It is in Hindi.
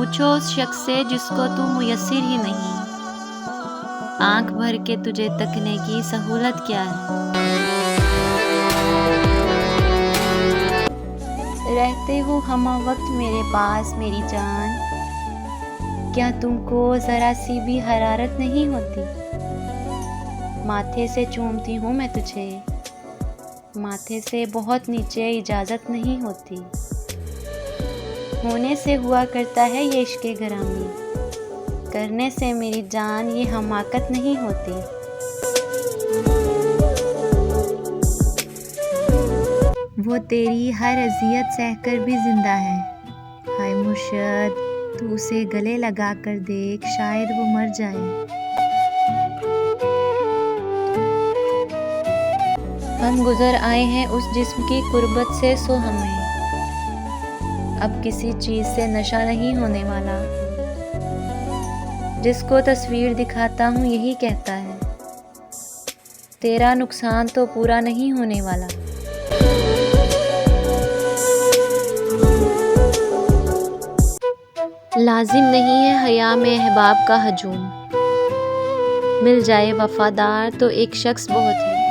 पूछो उस शख्स से जिसको तू मुयस्सिर ही नहीं। आंख भर के तुझे तकने की सहूलत क्या है। रहते हो हमा वक्त मेरे पास मेरी जान, क्या तुमको ज़रा सी भी हरारत नहीं होती। माथे से चूमती हूँ मैं तुझे, माथे से बहुत नीचे इजाज़त नहीं होती। होने से हुआ करता है ये इश्क़े गरामी, करने से मेरी जान ये हमाकत नहीं होती। वो तेरी हर अज़ियत सहकर भी ज़िंदा है। हाय मुर्शद, तू उसे गले लगा कर देख, शायद वो मर जाए। हम गुज़र आए हैं उस जिस्म की कुर्बत से, सो हमें अब किसी चीज़ से नशा नहीं होने वाला। जिसको तस्वीर दिखाता हूँ यही कहता है, तेरा नुकसान तो पूरा नहीं होने वाला। लाजिम नहीं है हया में अहबाब का हजूम, मिल जाए वफादार तो एक शख्स बहुत है।